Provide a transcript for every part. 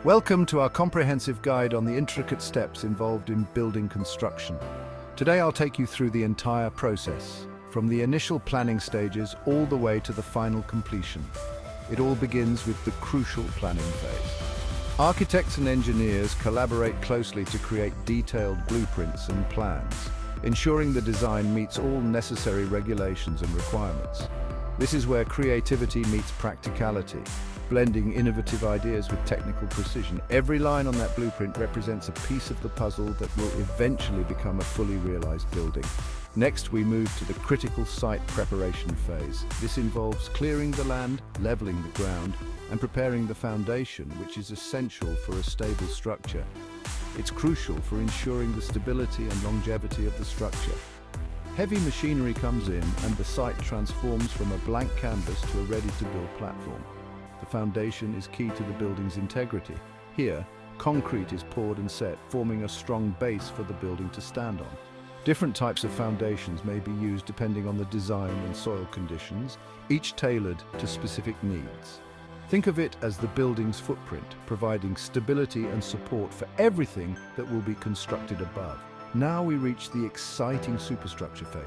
Welcome to our comprehensive guide on the intricate steps involved in building construction. Today I'll take you through the entire process, from the initial planning stages all the way to the final completion. It all begins with the crucial planning phase. Architects and engineers collaborate closely to create detailed blueprints and plans, ensuring the design meets all necessary regulations and requirements. This is where creativity meets practicality, blending innovative ideas with technical precision. Every line on that blueprint represents a piece of the puzzle that will eventually become a fully realized building. Next, we move to the critical site preparation phase. This involves clearing the land, leveling the ground, and preparing the foundation, which is essential for a stable structure. It's crucial for ensuring the stability and longevity of the structure. Heavy machinery comes in, and the site transforms from a blank canvas to a ready-to-build platform. The foundation is key to the building's integrity. Here, concrete is poured and set, forming a strong base for the building to stand on. Different types of foundations may be used depending on the design and soil conditions, each tailored to specific needs. Think of it as the building's footprint, providing stability and support for everything that will be constructed above. Now we reach the exciting superstructure phase.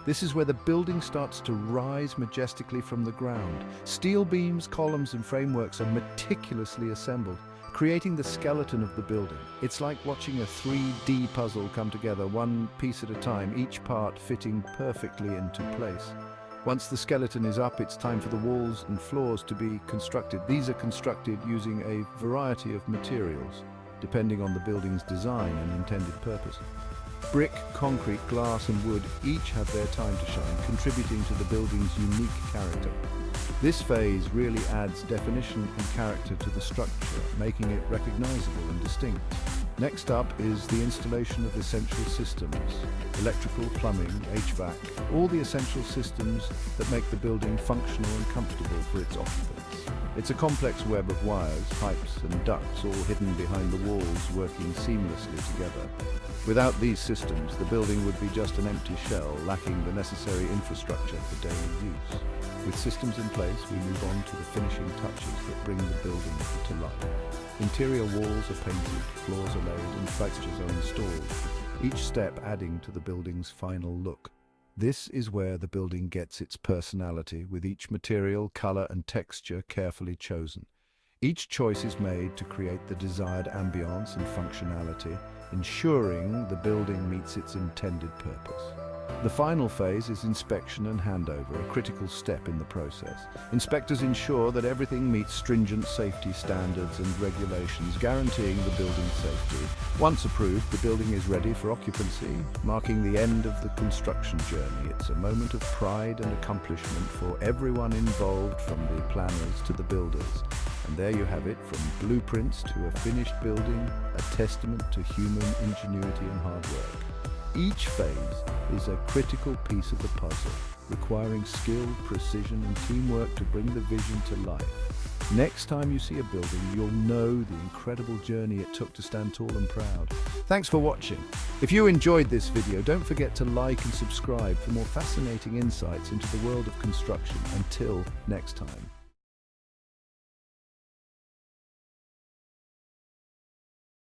This is where the building starts to rise majestically from the ground. Steel beams, columns, and frameworks are meticulously assembled, creating the skeleton of the building. It's like watching a 3D puzzle come together, one piece at a time, each part fitting perfectly into place. Once the skeleton is up, it's time for the walls and floors to be constructed. These are constructed using a variety of materials, depending on the building's design and intended purpose. Brick, concrete, glass, and wood each have their time to shine, contributing to the building's unique character. This phase really adds definition and character to the structure, making it recognizable and distinct. Next up is the installation of essential systems: electrical, plumbing, HVAC, all the essential systems that make the building functional and comfortable for its occupants. It's a complex web of wires, pipes, and ducts, all hidden behind the walls, working seamlessly together. Without these systems, the building would be just an empty shell, lacking the necessary infrastructure for daily use. With systems in place, we move on to the finishing touches that bring the building to life. Interior walls are painted, floors are laid, and fixtures are installed, each step adding to the building's final look. This is where the building gets its personality, with each material, color, and texture carefully chosen. Each choice is made to create the desired ambience and functionality, ensuring the building meets its intended purpose. The final phase is inspection and handover, a critical step in the process. Inspectors ensure that everything meets stringent safety standards and regulations, guaranteeing the building's safety. Once approved, the building is ready for occupancy, marking the end of the construction journey. It's a moment of pride and accomplishment for everyone involved, from the planners to the builders. And there you have it, from blueprints to a finished building, a testament to human ingenuity and hard work. Each phase is a critical piece of the puzzle, requiring skill, precision, and teamwork to bring the vision to life. Next time you see a building, you'll know the incredible journey it took to stand tall and proud. Thanks for watching. If you enjoyed this video, don't forget to like and subscribe for more fascinating insights into the world of construction. Until next time.